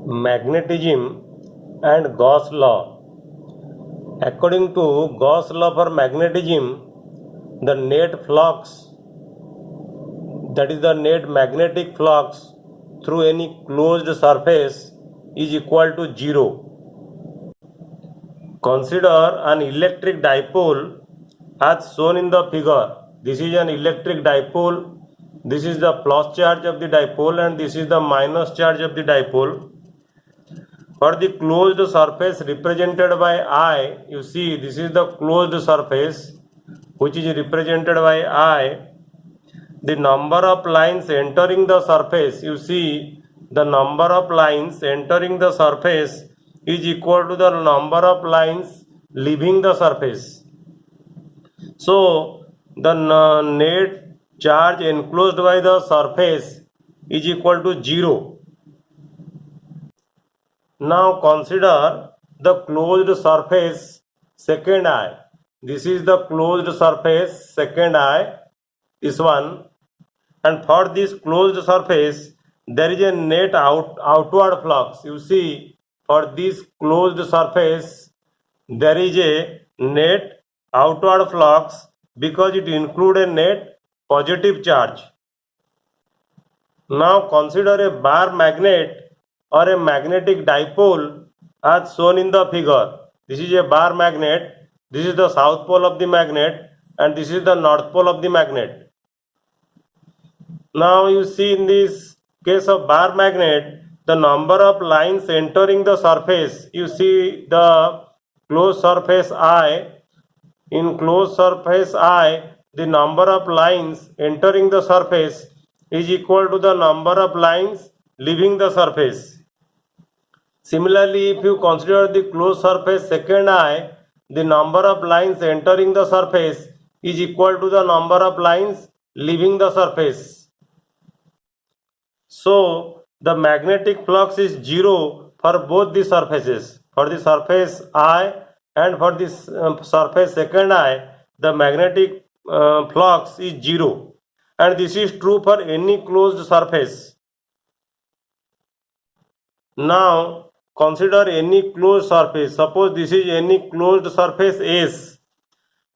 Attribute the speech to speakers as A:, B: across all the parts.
A: Magnetism and Gauss law. According to Gauss law for magnetism, the net flux, that is the net magnetic flux through any closed surface, is equal to 0. Consider an electric dipole as shown in the figure. This is an electric dipole. This is the plus charge of the dipole and this is the minus charge of the dipole. For the closed surface represented by I, you see this is the closed surface which is represented by I. The number of lines entering the surface, you see the number of lines entering the surface is equal to the number of lines leaving the surface. So the net charge enclosed by the surface is equal to 0. Now consider the closed surface second eye. This is the closed surface second eye, this one, and for this closed surface there is a net outward flux. You see, for this closed surface there is a net outward flux because it includes a net positive charge. Now consider a bar magnet or a magnetic dipole as shown in the figure. This is a bar magnet, this is the south pole of the magnet and this is the north pole of the magnet. Now you see in this case of bar magnet, the number of lines entering the surface, you see the closed surface I. In closed surface I, the number of lines entering the surface is equal to the number of lines leaving the surface. Similarly, if you consider the closed surface second eye, the number of lines entering the surface is equal to the number of lines leaving the surface. So the magnetic flux is 0 for both the surfaces. For the surface I and for this surface second eye, the magnetic flux is 0, and this is true for any closed surface. Now consider any closed surface. Suppose this is any closed surface S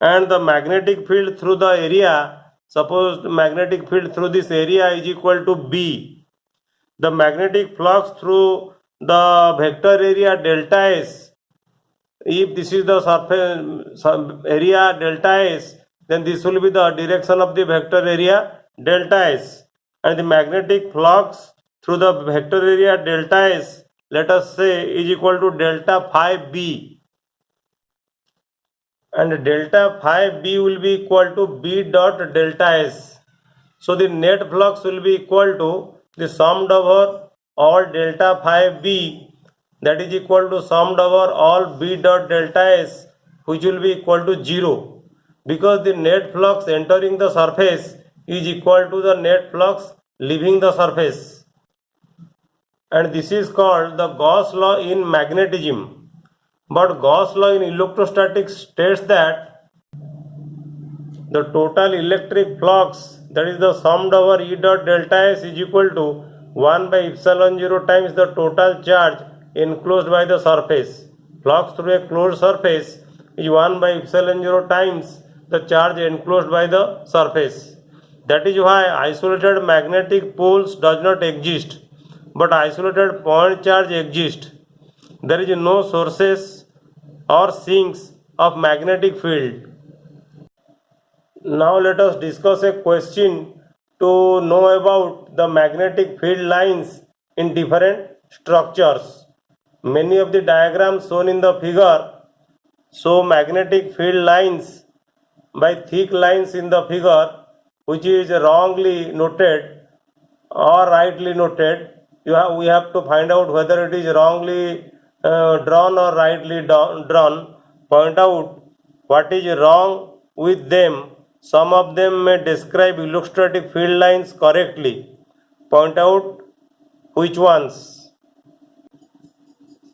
A: and the magnetic field through the area, suppose the magnetic field through this area is equal to B. The magnetic flux through the vector area delta S, if this is the surface area delta S, then this will be the direction of the vector area delta S, and the magnetic flux through the vector area delta S, let us say, is equal to delta phi B, and delta phi B will be equal to B dot delta S. So the net flux will be equal to the summed over all delta phi B, that is equal to summed over all B dot delta S, which will be equal to 0, because the net flux entering the surface is equal to the net flux leaving the surface. And this is called the Gauss law in magnetism. But Gauss law in electrostatics states that the total electric flux, that is the summed over E dot delta S, is equal to 1 by epsilon 0 times the total charge enclosed by the surface. Flux through a closed surface is 1 by epsilon 0 times the charge enclosed by the surface. That is why isolated magnetic poles does not exist, but isolated point charge exist. There is no sources or sinks of magnetic field. Now let us discuss a question to know about the magnetic field lines in different structures. Many of the diagrams shown in the figure show magnetic field lines by thick lines in the figure, which is wrongly noted or rightly noted. We have to find out whether it is wrongly drawn or rightly drawn. Point out what is wrong with them. Some of them may describe electrostatic field lines correctly. Point out which ones.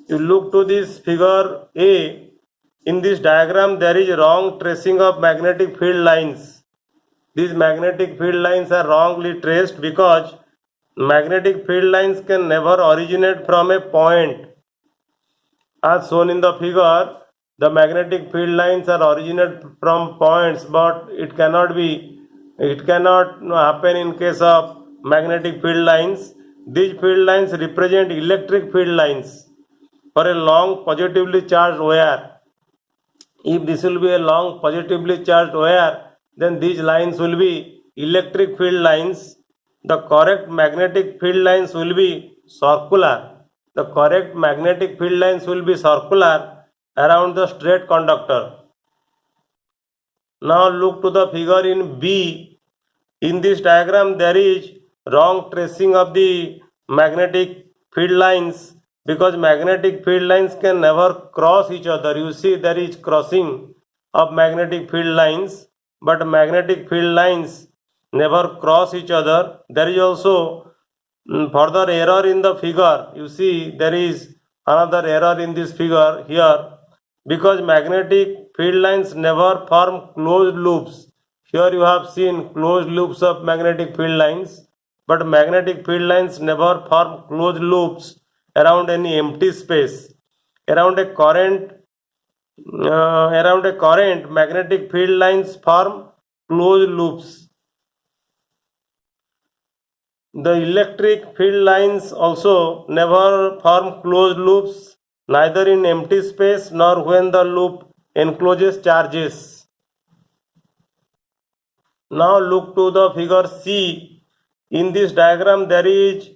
A: You look to this figure A. In this diagram there is wrong tracing of magnetic field lines. These magnetic field lines are wrongly traced because magnetic field lines can never originate from a point. As shown in the figure, the magnetic field lines are originate from points, but it cannot happen in case of magnetic field lines. These field lines represent electric field lines for a long positively charged wire. If this will be a long positively charged wire, then these lines will be electric field lines. The correct magnetic field lines will be circular. The correct magnetic field lines will be circular around the straight conductor. Now look to the figure in B. In this diagram there is wrong tracing of the magnetic field lines, because magnetic field lines can never cross each other. You see there is crossing of magnetic field lines, but magnetic field lines never cross each other. There is also further error in the figure. You see there is another error in this figure here, because magnetic field lines never form closed loops. Here you have seen closed loops of magnetic field lines, but magnetic field lines never form closed loops around any empty space. Around a current, magnetic field lines form closed loops. The electric field lines also never form closed loops, neither in empty space nor when the loop encloses charges. Now look to the figure C. In this diagram there is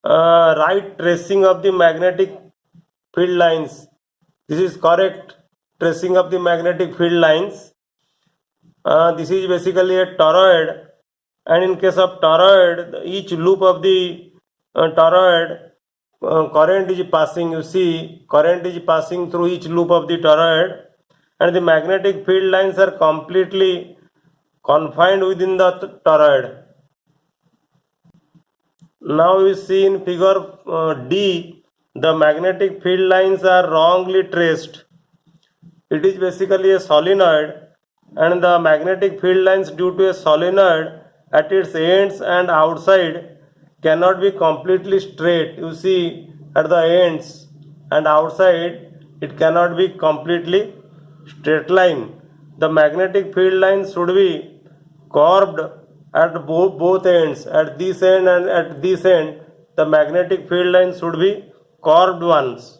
A: right tracing of the magnetic field lines. This is correct tracing of the magnetic field lines. This is basically a toroid, and in case of toroid, each loop of the toroid, current is passing. You see current is passing through each loop of the toroid, and the magnetic field lines are completely confined within the toroid. Now we see in figure D, the magnetic field lines are wrongly traced. It is basically a solenoid, and the magnetic field lines due to a solenoid at its ends and outside cannot be completely straight. You see at the ends and outside it cannot be completely straight line. The magnetic field lines should be curved at both ends. At this end and at this end, the magnetic field lines should be curved ones.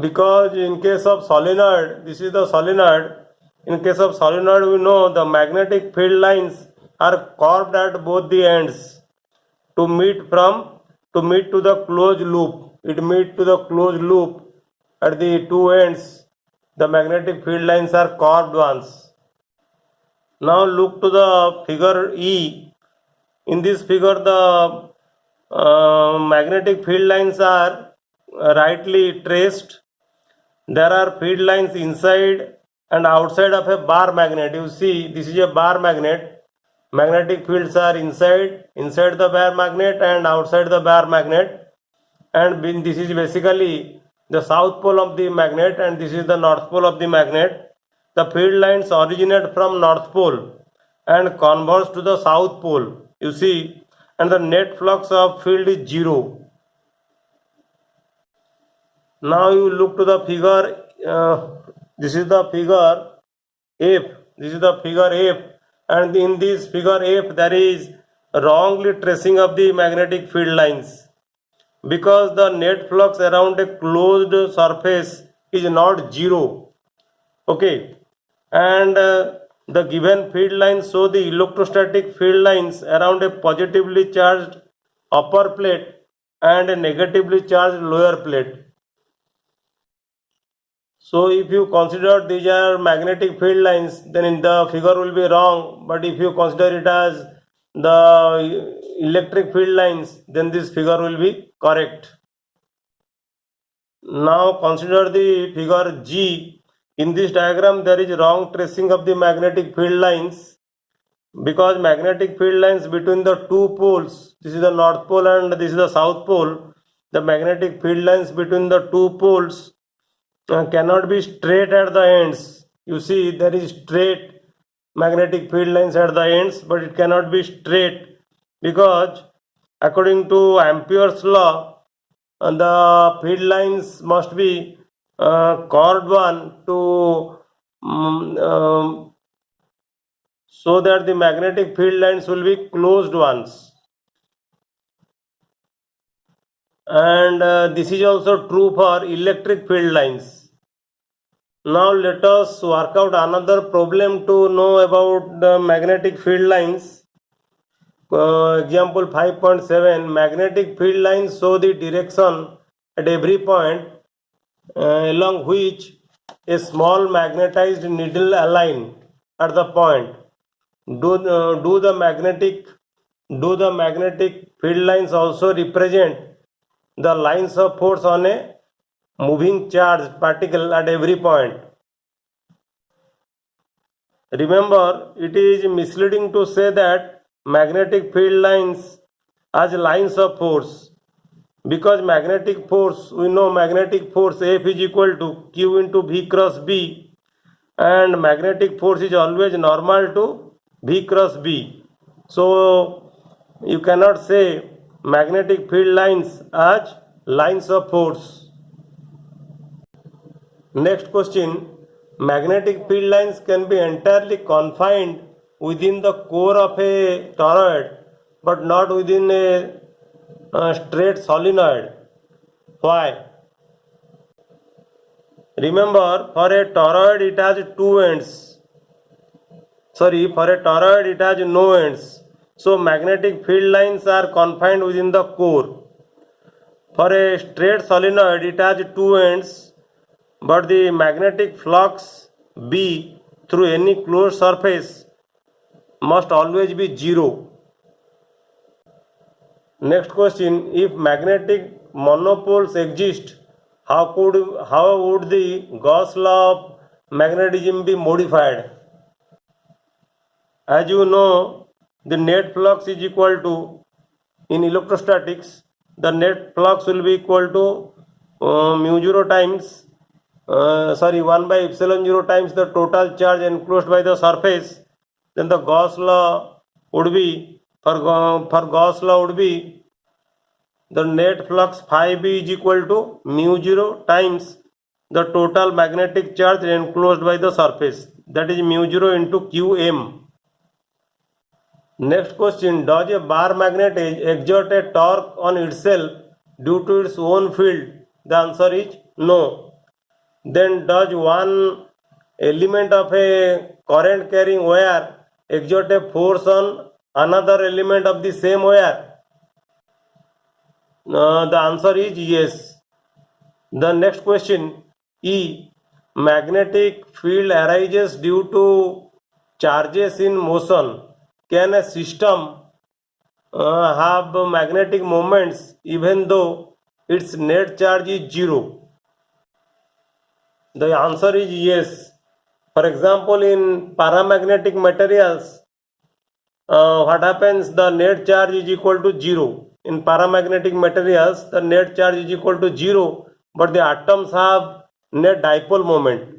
A: Because in case of solenoid, this is the solenoid. In case of solenoid, we know the magnetic field lines are curved at both the ends to meet to the closed loop. It meet to the closed loop at the two ends. The magnetic field lines are curved ones. Now look to the figure E. In this figure, the magnetic field lines are rightly traced. There are field lines inside and outside of a bar magnet. You see this is a bar magnet. Magnetic fields are inside the bar magnet and outside the bar magnet, and this is basically the south pole of the magnet, and this is the north pole of the magnet. The field lines originate from north pole and converge to the south pole. You see, and the net flux of field is 0. Now you look to the figure. This is the figure F. This is the figure F, and in this figure F there is wrongly tracing of the magnetic field lines, because the net flux around a closed surface is not 0. Okay, and the given field lines show the electrostatic field lines around a positively charged upper plate and a negatively charged lower plate. So if you consider these are magnetic field lines, then the figure will be wrong. But if you consider it as the electric field lines, then this figure will be correct. Now consider the figure G. In this diagram there is wrong tracing of the magnetic field lines, because magnetic field lines between the two poles, this is the north pole and this is the south pole, the magnetic field lines between the two poles cannot be straight at the ends. You see there is straight magnetic field lines at the ends, but it cannot be straight because according to Ampere's law, the field lines must be curved one to so that the magnetic field lines will be closed ones. And this is also true for electric field lines. Now let us work out another problem to know about the magnetic field lines. Example 5.7, magnetic field lines show the direction at every point along which a small magnetized needle align at the point. Do the magnetic field lines also represent the lines of force on a moving charge particle at every point? Remember, it is misleading to say that magnetic field lines as lines of force, because magnetic force, we know magnetic force F is equal to Q into V cross B, and magnetic force is always normal to V cross B. So you cannot say magnetic field lines as lines of force. Next question, magnetic field lines can be entirely confined within the core of a toroid but not within a straight solenoid. Why? Remember, for a toroid it has two ends. For a toroid it has no ends. So magnetic field lines are confined within the core. For a straight solenoid it has two ends, but the magnetic flux B through any closed surface must always be zero. Next question, if magnetic monopoles exist, how would the Gauss law of magnetism be modified? As you know, the net flux is equal to, in electrostatics, the net flux will be equal to mu 0 times 1 by epsilon 0 times the total charge enclosed by the surface. Then the Gauss law would be, for Gauss law would be, the net flux phi b is equal to mu 0 times the total magnetic charge enclosed by the surface, that is mu 0 into qm. Next question, does a bar magnet exert a torque on itself due to its own field? The answer is no. Then does one element of a current carrying wire exert a force on another element of the same wire? The answer is yes. The next question, E, magnetic field arises due to charges in motion. Can a system have magnetic moments even though its net charge is zero? The answer is yes. For example, in paramagnetic materials, what happens? The net charge is equal to zero. In paramagnetic materials, the net charge is equal to zero, but the atoms have net dipole moment.